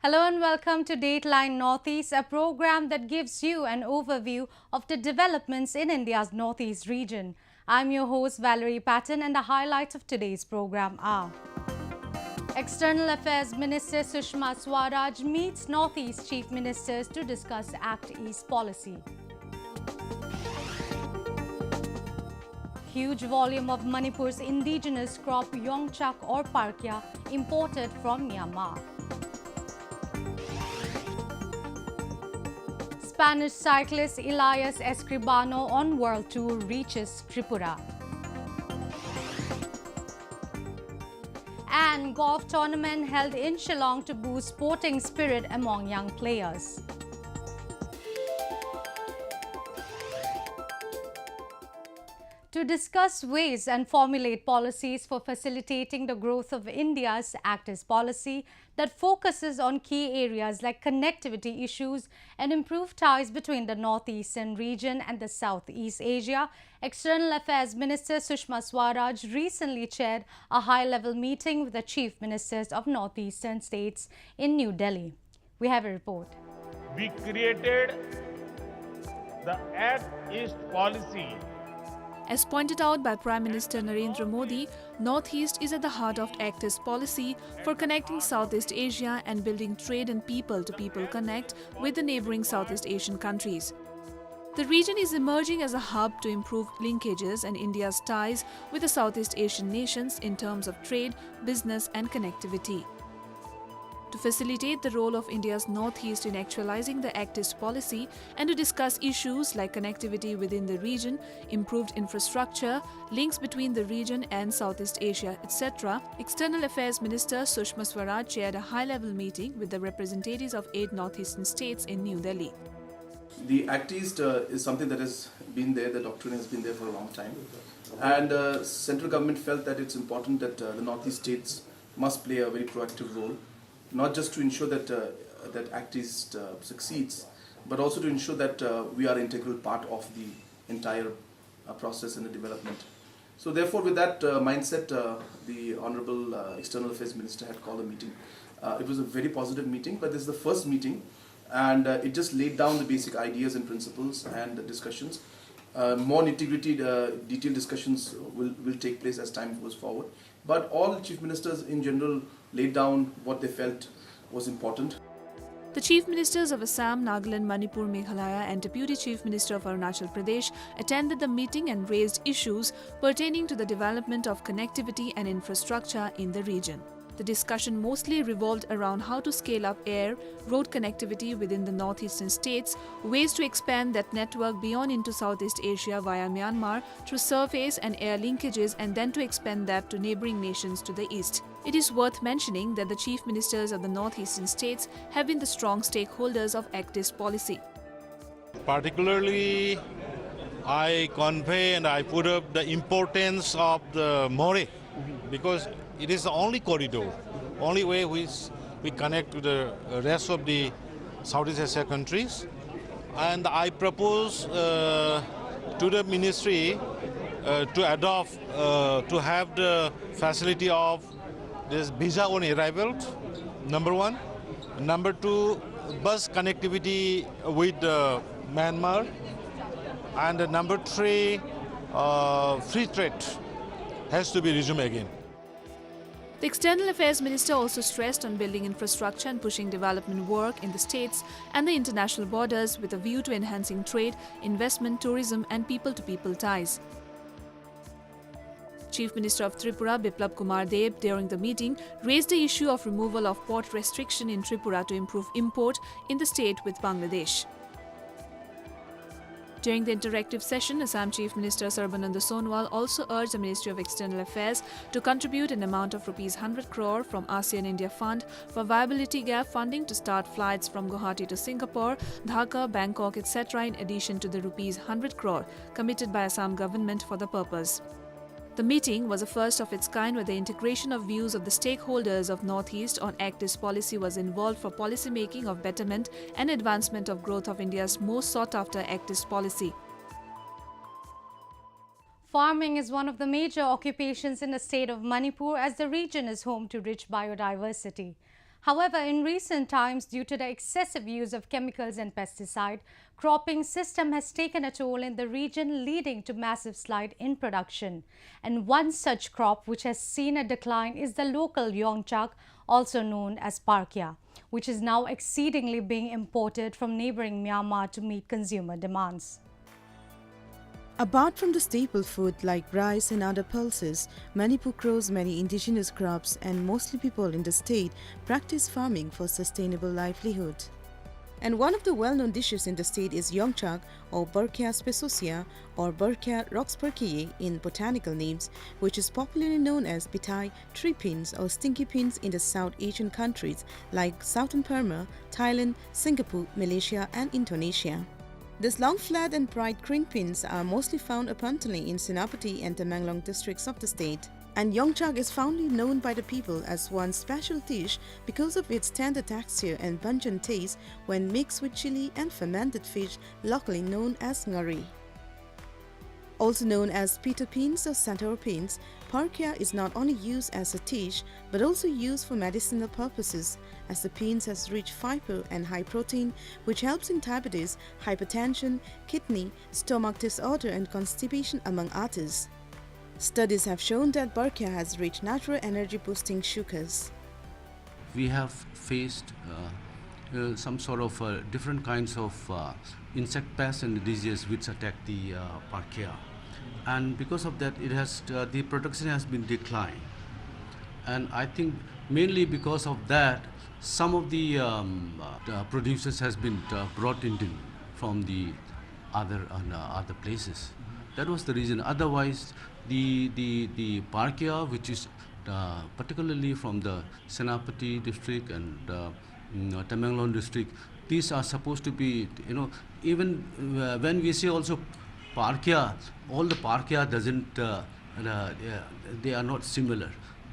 Hello and welcome to Dateline Northeast, a program that gives you an overview of the developments in India's Northeast region. I'm your host Valerie Patton, and the highlights of today's program are: External Affairs Minister Sushma Swaraj meets Northeast Chief Ministers to discuss Act East policy. Huge volume of Manipur's indigenous crop Yongchak or Parkia imported from Myanmar. Spanish cyclist Elias Escribano on world tour reaches Tripura. And golf tournament held in Shillong to boost sporting spirit among young players. To discuss ways and formulate policies for facilitating the growth of India's Act East policy that focuses on key areas like connectivity issues and improved ties between the Northeastern region and the Southeast Asia, External Affairs Minister Sushma Swaraj recently chaired a high-level meeting with the Chief Ministers of Northeastern states in New Delhi. We have a report. We created the Act East policy. As pointed out by Prime Minister Narendra Modi, Northeast is at the heart of Act East policy for connecting Southeast Asia and building trade and people-to-people connect with the neighbouring Southeast Asian countries. The region is emerging as a hub to improve linkages and India's ties with the Southeast Asian nations in terms of trade, business and connectivity. To facilitate the role of India's Northeast in actualizing the Act East policy and to discuss issues like connectivity within the region, improved infrastructure, links between the region and Southeast Asia, etc., External Affairs Minister Sushma Swaraj chaired a high-level meeting with the representatives of 8 Northeastern states in New Delhi. The Act East is something that has been there, the doctrine has been there for a long time. And central government felt that it's important that the Northeast states must play a very proactive role, not just to ensure that that Act East succeeds, but also to ensure that we are an integral part of the entire process and the development. So therefore, with that mindset, the Honorable External Affairs Minister had called a meeting. It was a very positive meeting, but this is the first meeting, and it just laid down the basic ideas and principles and the discussions. More nitty-gritty, detailed discussions will take place as time goes forward. But all chief ministers in general laid down what they felt was important. The Chief Ministers of Assam, Nagaland, Manipur, Meghalaya and Deputy Chief Minister of Arunachal Pradesh attended the meeting and raised issues pertaining to the development of connectivity and infrastructure in the region. The discussion mostly revolved around how to scale up air, road connectivity within the northeastern states, ways to expand that network beyond into Southeast Asia via Myanmar through surface and air linkages, and then to expand that to neighbouring nations to the east. It is worth mentioning that the Chief Ministers of the northeastern states have been the strong stakeholders of Act East policy. Particularly, I convey and I put up the importance of the More, because it is the only corridor, only way we connect to the rest of the Southeast Asia countries. And I propose to the ministry to adopt, to have the facility of this visa on arrival, number one. Number two, bus connectivity with Myanmar. And number three, free trade has to be resumed again. The External Affairs Minister also stressed on building infrastructure and pushing development work in the states and the international borders with a view to enhancing trade, investment, tourism and people-to-people ties. Chief Minister of Tripura, Biplab Kumar Deb, during the meeting, raised the issue of removal of port restriction in Tripura to improve import in the state with Bangladesh. During the interactive session, Assam Chief Minister Sarbananda Sonowal also urged the Ministry of External Affairs to contribute an amount of ₹100 crore from ASEAN India Fund for viability gap funding to start flights from Guwahati to Singapore, Dhaka, Bangkok, etc. in addition to the ₹100 crore committed by Assam government for the purpose. The meeting was a first of its kind where the integration of views of the stakeholders of Northeast on Act East policy was involved for policy making of betterment and advancement of growth of India's most sought-after Act East policy. Farming is one of the major occupations in the state of Manipur, as the region is home to rich biodiversity. However, in recent times, due to the excessive use of chemicals and pesticide, cropping system has taken a toll in the region, leading to massive slide in production. And one such crop which has seen a decline is the local yongchak, also known as Parkia, which is now exceedingly being imported from neighboring Myanmar to meet consumer demands. Apart from the staple food like rice and other pulses, Manipur grows many indigenous crops, and mostly people in the state practice farming for sustainable livelihood. And one of the well-known dishes in the state is yongchak, or Parkia specosia, or Parkia roxburghii in botanical names, which is popularly known as pitai, tree pins or stinky pins in the South Asian countries like Southern Burma, Thailand, Singapore, Malaysia and Indonesia. These long, flat and bright green pins are mostly found abundantly in Senapati and Tamenglong districts of the state. And yongchak is fondly known by the people as one special dish because of its tender texture and pungent taste when mixed with chili and fermented fish, locally known as ngari. Also known as Peter beans or centaur beans, Parkia is not only used as a dish but also used for medicinal purposes, as the beans has rich fiber and high protein, which helps in diabetes, hypertension, kidney, stomach disorder and constipation among others. Studies have shown that Parkia has rich natural energy boosting sugars. We have faced some sort of different kinds of insect pests and diseases which attack the Parkia. And because of that, it has the production has been declined, and I think mainly because of that, some of the producers has been brought in from the other places. That was the reason. Otherwise, the Parkia, which is particularly from the Senapati district and Tamenglong district, these are supposed to be, even when we say also Parkia, all the Parkia doesn't, they are not similar.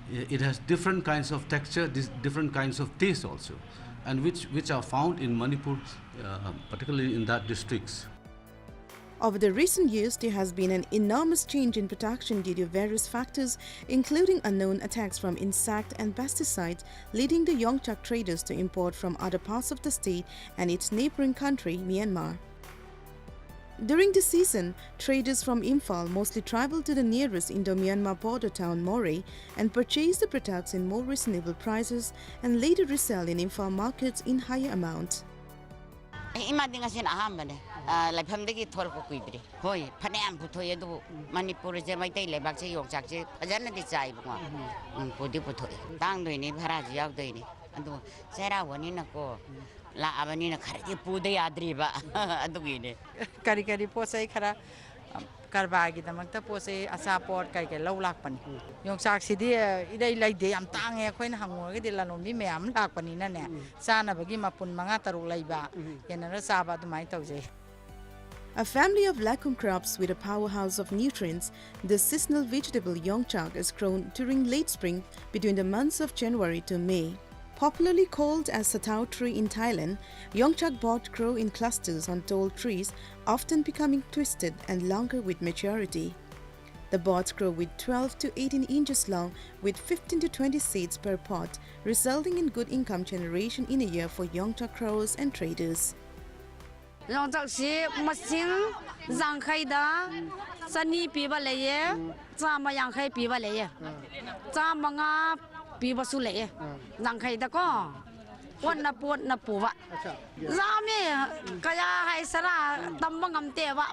It has different kinds of texture, different kinds of taste also, and which are found in Manipur, particularly in that districts. Over the recent years, there has been an enormous change in production due to various factors, including unknown attacks from insect and pesticides, leading the yongchak traders to import from other parts of the state and its neighboring country, Myanmar. During the season, traders from Imphal mostly travel to the nearest Indo-Myanmar border town Moreh and purchase the products in more reasonable prices and later resell in Imphal markets in higher amounts. ꯂꯩꯐꯝꯗꯒꯤ ꯊꯣꯔꯛꯄ ꯀꯨꯏꯗ꯭ꯔꯤ ꯍꯣꯏ ꯐꯅꯌꯥꯝ ꯄꯨꯊꯣꯛꯑꯦ ꯑꯗꯨꯕꯨ ꯃꯅꯤꯄꯨꯔꯁꯦ ꯃꯩꯇꯩ ꯂꯩꯕꯥꯛꯁꯦ ꯌꯣꯡꯆꯥꯛꯁꯦ ꯐꯖꯅꯗꯤ ꯆꯥꯏꯕꯀꯣ ꯄꯨꯗꯤ ꯄꯨꯊꯣꯛꯑꯦ ꯇꯥꯡꯗꯣꯏꯅꯤ ꯚꯔꯥꯁꯨ ꯌꯥꯎꯗꯣꯏꯅꯤ ꯑꯗꯨ ꯆꯩꯔꯥꯎꯕꯅꯤꯅꯀꯣ ꯂꯥꯛꯑꯕꯅꯤꯅ ꯈꯔꯗꯤ ꯄꯨꯗ ꯌꯥꯗ꯭ꯔꯤꯕ ꯑꯗꯨꯒꯤꯅꯦ ꯀꯔꯤ ꯀꯔꯤ ꯄꯣꯠ ꯆꯩ ꯈꯔ ꯀꯔꯕꯥꯔꯒꯤꯗꯃꯛꯇ ꯄꯣꯠ ꯆꯩ ꯑꯆꯥꯄꯣꯠ ꯀꯔꯤ ꯂꯧ ꯂꯥꯛꯄꯅꯤ ꯌꯣꯡꯆꯥꯛꯁꯤꯗꯤ ꯏꯔꯩ ꯂꯩꯗꯦ ꯌꯥꯝ ꯇꯥꯡꯉꯦ ꯑꯩꯈꯣꯏꯅ ꯍꯪꯉꯨꯔꯒꯗꯤ ꯂꯂꯣꯟꯕꯤ ꯃꯌꯥꯝ ꯂꯥꯛꯄꯅꯤꯅꯅꯦ ꯆꯥꯅꯕꯒꯤ ꯃꯄꯨꯟ 5-6 ꯂꯩꯕ ꯌꯦꯟꯅꯔ ꯆꯥꯕ ꯑꯗꯨꯃꯥꯏꯅ ꯇꯧꯖꯩ. A family of legume crops with a powerhouse of nutrients, the seasonal vegetable yongchak is grown during late spring between the months of January to May. Popularly called as satao tree in Thailand, yongchak buds grow in clusters on tall trees, often becoming twisted and longer with maturity. The buds grow with 12 to 18 inches long with 15 to 20 seeds per pot, resulting in good income generation in a year for yongchak growers and traders. Yongchak masing zangkhaida sani piba leye chama yangkhai piba leye chama nga piba su leye zangkhaida ko onna pot na puwa zame kaya hai sara tamba ngamte wa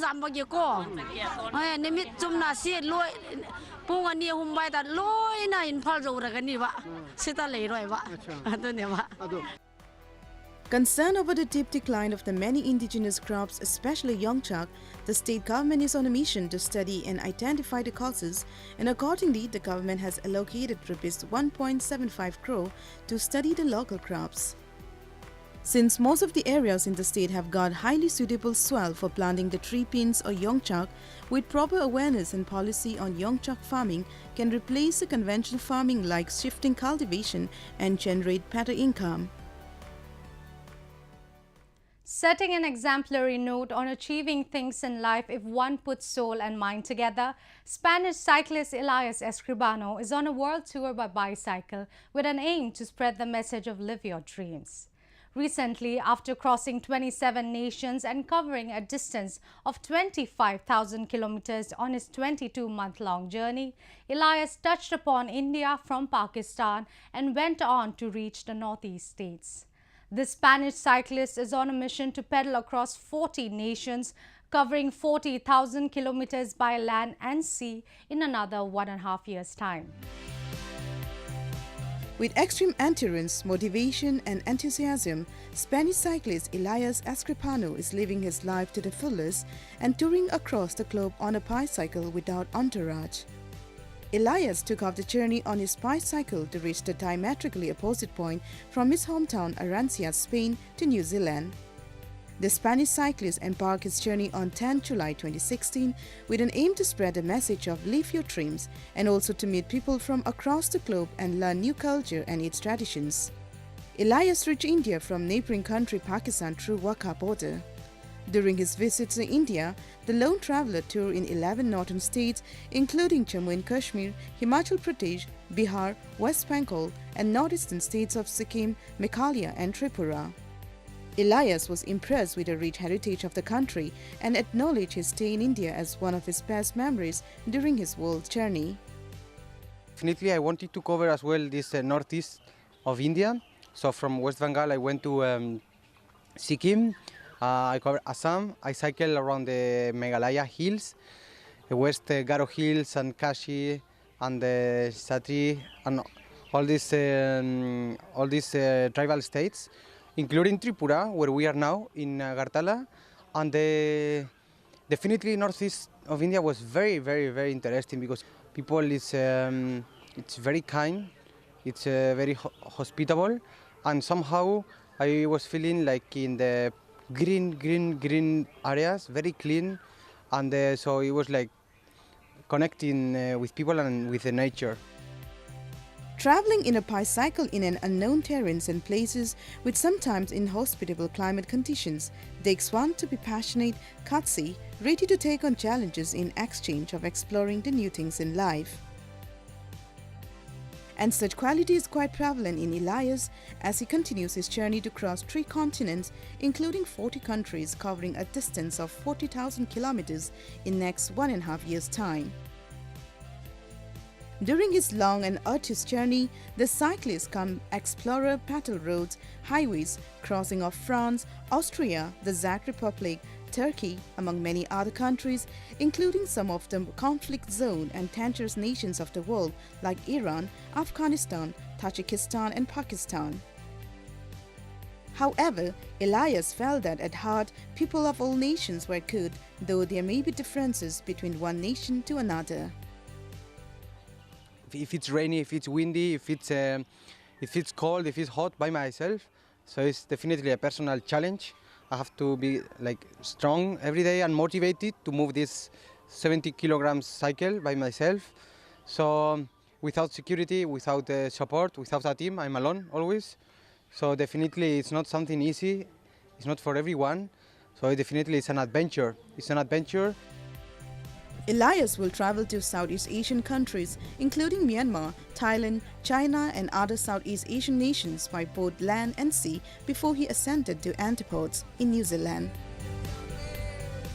zam ba ge ko ai nimit chumna si loi pung ani humbai da loi na in phal zo ra ga ni wa sita lei roi wa adu ne wa. Concerned over the deep decline of the many indigenous crops, especially yongchak, the state government is on a mission to study and identify the causes, and accordingly, the government has allocated Rs 1.75 crore to study the local crops. Since most of the areas in the state have got highly suitable soil for planting the tree pins or yongchak, with proper awareness and policy on yongchak farming can replace the conventional farming like shifting cultivation and generate better income. Setting an exemplary note on achieving things in life if one puts soul and mind together, Spanish cyclist Elias Escribano is on a world tour by bicycle with an aim to spread the message of live your dreams. Recently, after crossing 27 nations and covering a distance of 25,000 kilometers on his 22-month-long journey, Elias touched upon India from Pakistan and went on to reach the northeast states. The Spanish cyclist is on a mission to pedal across 40 nations, covering 40,000 kilometers by land and sea in another 1.5 years' time. With extreme endurance, motivation and enthusiasm, Spanish cyclist Elias Escribano is living his life to the fullest and touring across the globe on a bicycle without entourage. Elias took off the journey on his bicycle to reach the diametrically opposite point from his hometown Arancia, Spain to New Zealand. The Spanish cyclist embarked his journey on 10 July 2016 with an aim to spread the message of live your dreams and also to meet people from across the globe and learn new culture and its traditions. Elias reached India from neighboring country Pakistan through Wakha border. During his visit to India, the lone traveler toured in 11 northern states including Jammu and Kashmir, Himachal Pradesh, Bihar, West Bengal and northeastern states of Sikkim, Meghalaya and Tripura. Elias was impressed with the rich heritage of the country and acknowledged his stay in India as one of his best memories during his world journey. Definitely I wanted to cover as well this northeast of India. So from West Bengal I went to Sikkim. I covered Assam. I cycled around the Meghalaya hills, the West Garo hills and Kashi and the Satri and all these tribal states, including Tripura, where we are now in Agartala. And definitely northeast of India was very, very, very interesting because people is it's very kind, it's very hospitable, and somehow I was feeling like in the green areas, very clean, and so it was like connecting with people and with the nature. Traveling in a bicycle in an unknown terrains and places with sometimes inhospitable climate conditions takes one to be passionate, gutsy, ready to take on challenges in exchange of exploring the new things in life. And such quality is quite prevalent in Elias as he continues his journey to cross 3 continents, including 40 countries covering a distance of 40,000 kilometers in next 1.5 years' time. During his long and arduous journey, the cyclist can explore battle roads, highways, crossing of France, Austria, the Czech Republic, Turkey, among many other countries, including some of the conflict zone and dangerous nations of the world like Iran, Afghanistan, Tajikistan and Pakistan. However, Elias felt that at heart, people of all nations were good, though there may be differences between one nation to another. If it's rainy, if it's windy, if it's cold, if it's hot by myself, so it's definitely a personal challenge. I have to be like strong every day and motivated to move this 70 kilograms cycle by myself. So without security, without support, without a team, I'm alone always. So definitely it's not something easy. It's not for everyone. So definitely it's an adventure. It's an adventure. Elias will travel to Southeast Asian countries, including Myanmar, Thailand, China and other Southeast Asian nations by both land and sea before he ascended to Antipodes in New Zealand.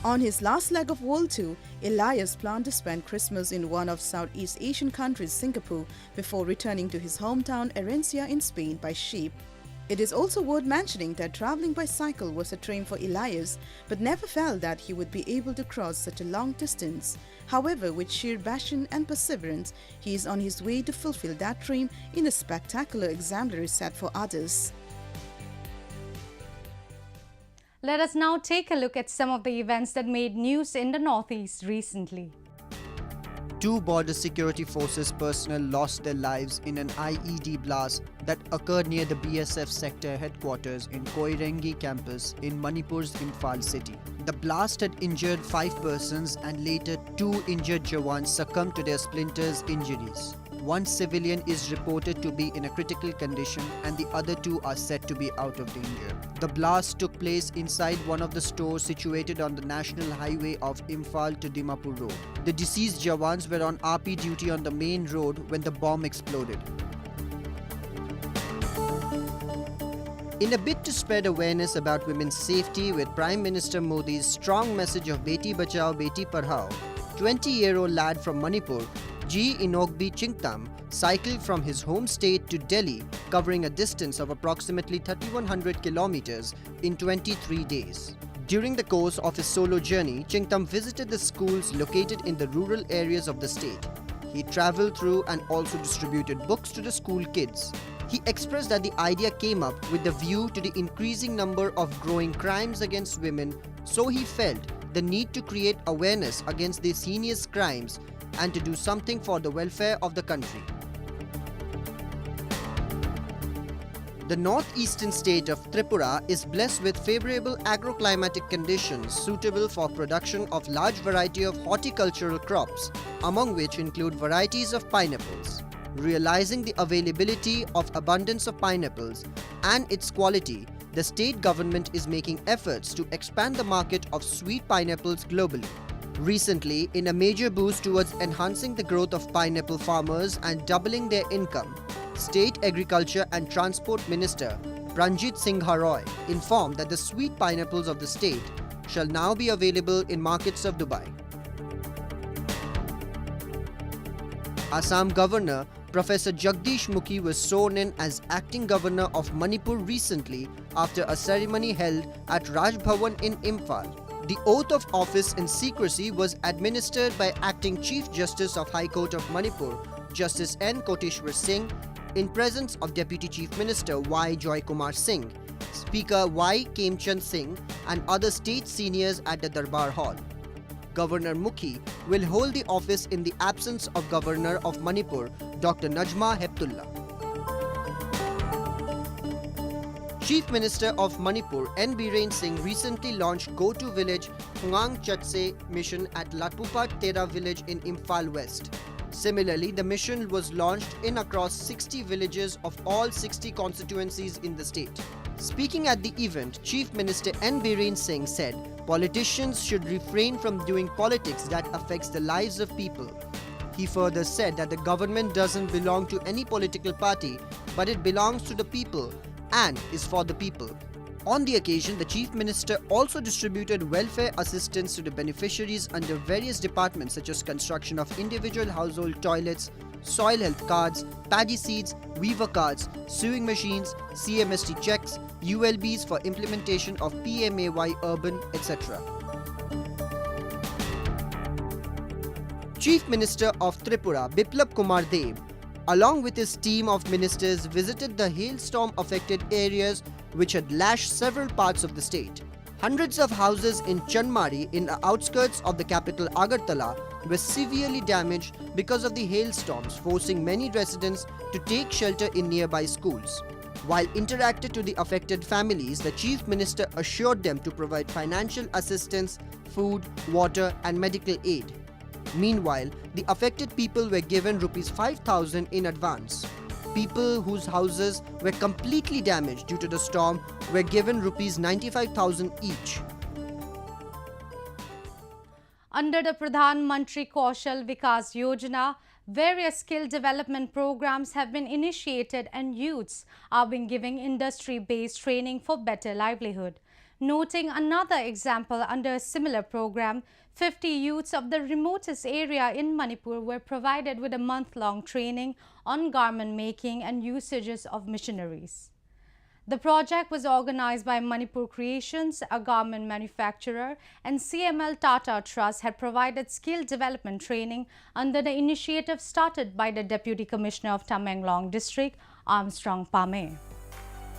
On his last leg of world tour, Elias planned to spend Christmas in one of Southeast Asian countries, Singapore, before returning to his hometown Arancia in Spain by ship. It is also worth mentioning that traveling by cycle was a dream for Elias, but never felt that he would be able to cross such a long distance. However, with sheer passion and perseverance, he is on his way to fulfill that dream in a spectacular exemplary set for others. Let us now take a look at some of the events that made news in the Northeast recently. 2 border security forces personnel lost their lives in an IED blast that occurred near the BSF sector headquarters in Koirengi campus in Manipur's Imphal city. The blast had injured 5 persons and later 2 injured Jawans succumbed to their splinters injuries. 1 civilian is reported to be in a critical condition and the other 2 are said to be out of danger. The blast took place inside one of the stores situated on the national highway of Imphal to Dimapur Road. The deceased Jawans were on RP duty on the main road when the bomb exploded. In a bid to spread awareness about women's safety with Prime Minister Modi's strong message of Beti Bachao, Beti Padhao, 20-year-old lad from Manipur, G. Inokbi Chingtam, cycled from his home state to Delhi, covering a distance of approximately 3,100 kilometers in 23 days. During the course of his solo journey, Chingtam visited the schools located in the rural areas of the state. He traveled through and also distributed books to the school kids. He expressed that the idea came up with the view to the increasing number of growing crimes against women, so he felt the need to create awareness against these heinous crimes and to do something for the welfare of the country. The northeastern state of Tripura is blessed with favorable agroclimatic conditions suitable for production of large variety of horticultural crops, among which include varieties of pineapples. Realizing the availability of abundance of pineapples and its quality, the state government is making efforts to expand the market of sweet pineapples globally. Recently, in a major boost towards enhancing the growth of pineapple farmers and doubling their income, State Agriculture and Transport Minister Pranjit Singh Roy informed that the sweet pineapples of the state shall now be available in markets of Dubai. Assam Governor Professor Jagdish Mukhi was sworn in as acting governor of Manipur recently after a ceremony held at Raj Bhavan in Imphal. The oath of office in secrecy was administered by Acting Chief Justice of High Court of Manipur, Justice N. Koteshwar Singh, in presence of Deputy Chief Minister Y. Joy Kumar Singh, Speaker Y. Kemchand Singh, and other state seniors at the Darbar Hall. Governor Mukhi will hold the office in the absence of Governor of Manipur, Dr. Najma Heptullah. Chief Minister of Manipur N. Biren Singh recently launched Go to Village Hungang Chatse mission at Latpupat Tera village in Imphal West. Similarly, the mission was launched in across 60 villages of all 60 constituencies in the state. Speaking at the event, Chief Minister N. Biren Singh said, politicians should refrain from doing politics that affects the lives of people. He further said that the government doesn't belong to any political party, but it belongs to the people and is for the people. On the occasion, the Chief Minister also distributed welfare assistance to the beneficiaries under various departments such as construction of individual household toilets, soil health cards, paddy seeds, weaver cards, sewing machines, CMST checks, ULBs for implementation of PMAY urban, etc. Chief Minister of Tripura, Biplab Kumar Dev, along with his team of ministers, visited the hailstorm-affected areas which had lashed several parts of the state. Hundreds of houses in Chanmari, in the outskirts of the capital Agartala, were severely damaged because of the hailstorms, forcing many residents to take shelter in nearby schools. While interacted to the affected families, the Chief Minister assured them to provide financial assistance, food, water, and medical aid. Meanwhile, the affected people were given Rs 5,000 in advance. People whose houses were completely damaged due to the storm were given Rs 95,000 each. Under the Pradhan Mantri Kaushal Vikas Yojana, various skill development programs have been initiated and youths are being given industry-based training for better livelihood. Noting another example under a similar program, 50 youths of the remotest area in Manipur were provided with a month-long training on garment making and usages of machineries. The project was organized by Manipur Creations, a garment manufacturer, and CML Tata Trust had provided skill development training under the initiative started by the Deputy Commissioner of Tamenglong District, Armstrong Pame.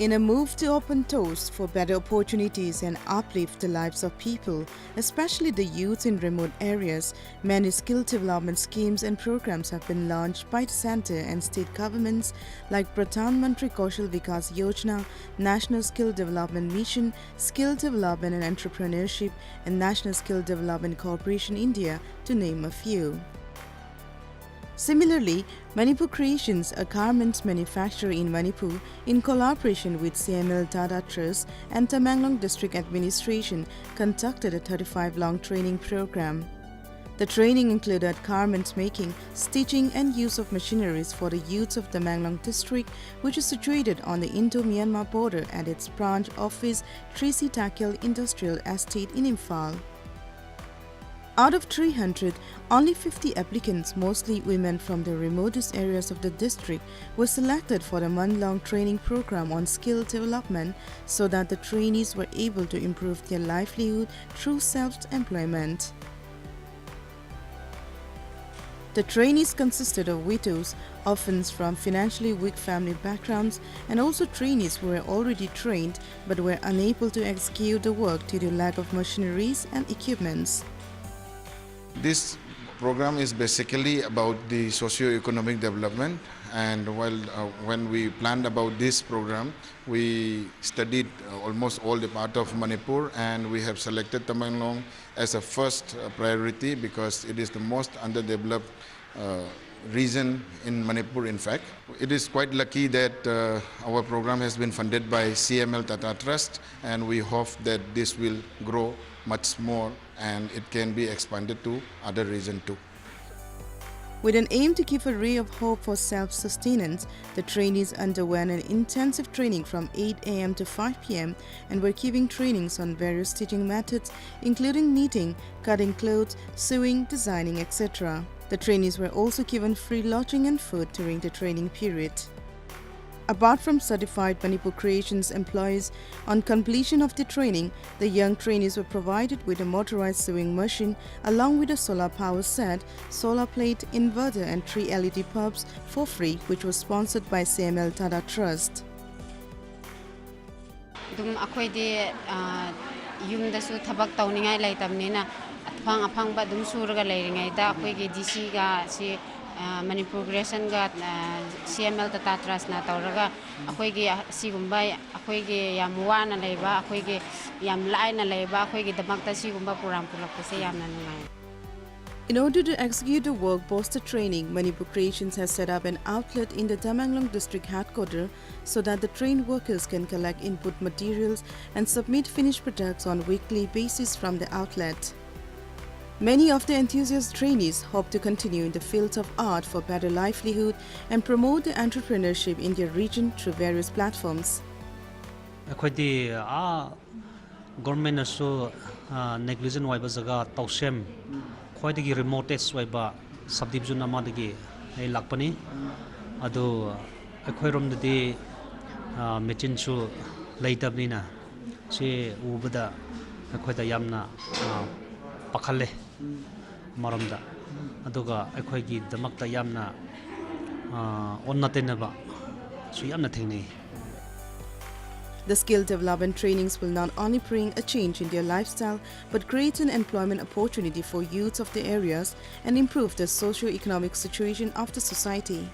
In a move to open doors for better opportunities and uplift the lives of people, especially the youth in remote areas, many skill development schemes and programs have been launched by the centre and state governments like Pradhan Mantri Kaushal Vikas Yojana, National Skill Development Mission, Skill Development and Entrepreneurship, and National Skill Development Corporation India, to name a few. Similarly, Manipur Creations, a garments manufacturer in Manipur, in collaboration with CML Tata Trust and Tamenglong District Administration, conducted a 35-long training program. The training included garments making, stitching and use of machineries for the youths of Tamenglong District, which is situated on the Indo-Myanmar border at its branch office, Trisi Takil Industrial Estate in Imphal. Out of 300, only 50 applicants, mostly women from the remotest areas of the district, were selected for the month-long training program on skill development so that the trainees were able to improve their livelihood through self-employment. The trainees consisted of widows, orphans from financially weak family backgrounds, and also trainees who were already trained but were unable to execute the work due to lack of machineries and equipments. This program is basically about the socio-economic development, and when we planned about this program, we studied almost all the part of Manipur, and we have selected Tamenglong as a first priority because it is the most underdeveloped region in Manipur. In fact, it is quite lucky that our program has been funded by CML Tata Trust, and we hope that this will grow much more and it can be expanded to other regions too. With an aim to give a ray of hope for self-sustenance, the trainees underwent an intensive training from 8 a.m. to 5 p.m. and were giving trainings on various stitching methods, including knitting, cutting clothes, sewing, designing, etc. The trainees were also given free lodging and food during the training period. Apart from certified Manipur Creations employees, on completion of the training, the young trainees were provided with a motorized sewing machine along with a solar power set, solar plate, inverter and 3 LED bulbs for free, which was sponsored by CML Tata Trust. Yumdasu tabak tauningai laitamnina apang ba dum suraga leiringai da akhoi DC ga si Manipur Creation ga CML Tata Trust na tauraga akhoi gi sigumba akhoi gi yam wana leiba akhoi gi yam lai na leiba akhoi gi damakta sigumba program pulak se yam na nungai. In order to execute the work post training, Manipur Creations has set up an outlet in the Tamenglong district headquarters so that the trained workers can collect input materials and submit finished products on a weekly basis from the outlet. Many of the enthusiast trainees hope to continue in the fields of art for better livelihood and promote the entrepreneurship in their region through various platforms. Government also negligent waiba jaga tausem khwaidagi remotest waiba subdivision amadagi ai lakpani ado akhoi romdadi machine su leitabnina se ubada akhoida yamna pakhalle maramda aduga akhoi gi damakta yamna onnatenaba su yamna thengnei. The skill development trainings will not only bring a change in their lifestyle but create an employment opportunity for youths of the areas and improve the socio-economic situation of the society.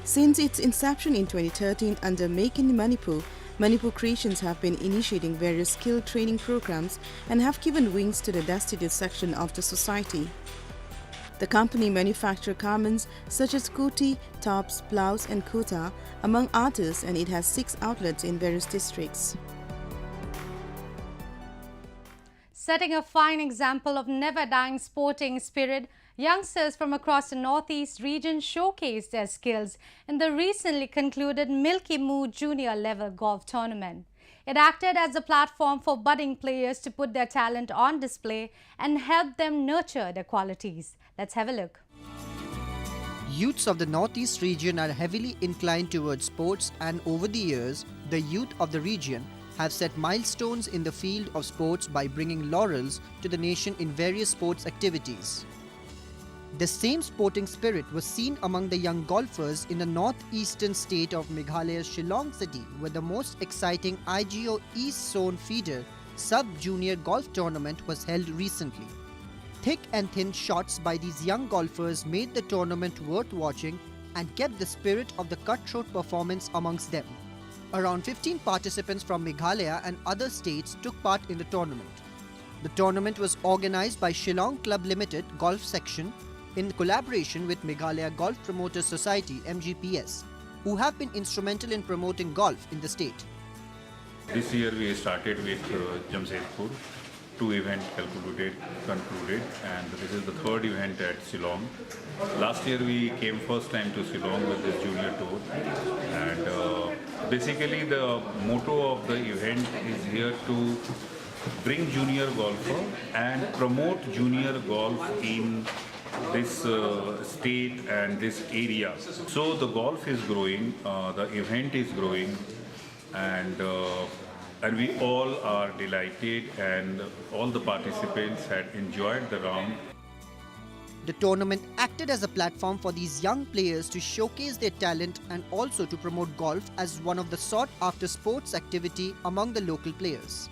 Since its inception in 2013 under Make in Manipur, Manipur Creations have been initiating various skill training programs and have given wings to the destitute section of the society. The company manufactures garments such as kurti, tops, blouse and kurta, among others, and it has 6 outlets in various districts. Setting a fine example of never-dying sporting spirit, youngsters from across the Northeast region showcased their skills in the recently concluded Milky Moo Junior Level Golf Tournament. It acted as a platform for budding players to put their talent on display and help them nurture their qualities. Let's have a look. Youths of the Northeast region are heavily inclined towards sports, and over the years, the youth of the region have set milestones in the field of sports by bringing laurels to the nation in various sports activities. The same sporting spirit was seen among the young golfers in the northeastern state of Meghalaya's Shillong city, where the most exciting IGO East Zone Feeder Sub-Junior Golf Tournament was held recently. Thick and thin shots by these young golfers made the tournament worth watching and kept the spirit of the cutthroat performance amongst them. Around 15 participants from Meghalaya and other states took part in the tournament. The tournament was organized by Shillong Club Limited Golf Section, in collaboration with Meghalaya Golf Promoters Society (MGPS), who have been instrumental in promoting golf in the state. This year we started with Jamshedpur. 2 events concluded, and this is the 3rd event at Shillong. Last year we came first time to Shillong with this junior tour, and basically the motto of the event is here to bring junior golfer and promote junior golf in this state and this area. So the golf is growing, the event is growing, and we all are delighted, and all the participants had enjoyed the round. The tournament acted as a platform for these young players to showcase their talent and also to promote golf as one of the sought-after sports activity among the local players.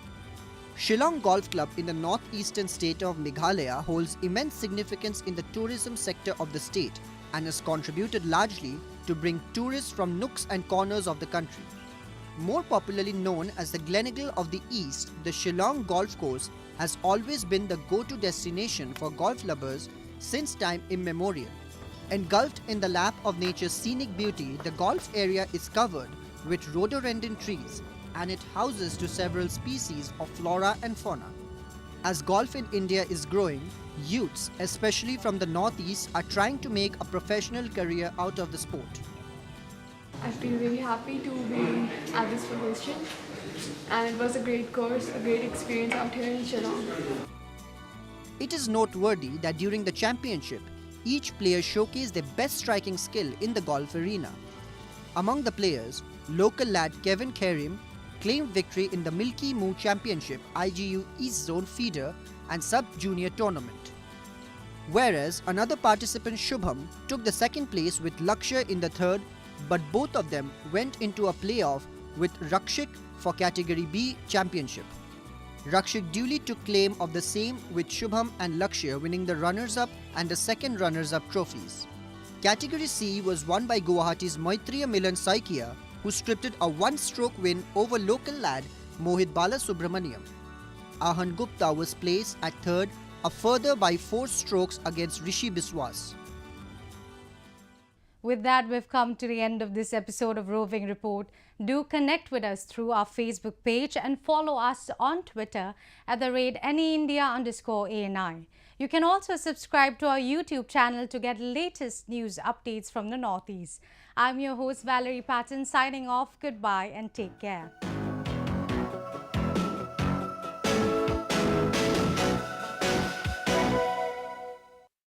Shillong Golf Club in the northeastern state of Meghalaya holds immense significance in the tourism sector of the state and has contributed largely to bring tourists from nooks and corners of the country. More popularly known as the Gleneagle of the East, the Shillong Golf Course has always been the go-to destination for golf lovers since time immemorial. Engulfed in the lap of nature's scenic beauty, the golf area is covered with rhododendron trees, and it houses to several species of flora and fauna. As golf in India is growing, youths, especially from the northeast, are trying to make a professional career out of the sport. I feel very happy to be at this position, and it was a great course, a great experience out here in Shillong. It is noteworthy that during the championship, each player showcased their best striking skill in the golf arena. Among the players, local lad Kevin Karim claimed victory in the Milky Moo Championship IGU East Zone Feeder and Sub-Junior Tournament. Whereas another participant Shubham took the second place with Lakshya in the third, but both of them went into a playoff with Rakshik for Category B Championship. Rakshik duly took claim of the same, with Shubham and Lakshya winning the runners-up and the second runners-up trophies. Category C was won by Guwahati's Maitreya Milan Saikia, who scripted a one-stroke win over local lad Mohit Balasubramaniam. Ahan Gupta was placed at third, a further by 4 strokes against Rishi Biswas. With that, we've come to the end of this episode of Roving Report. Do connect with us through our Facebook page and follow us on Twitter at @AnyIndia_ANI. You can also subscribe to our YouTube channel to get latest news updates from the Northeast. I'm your host Valerie Patton signing off. Goodbye and take care.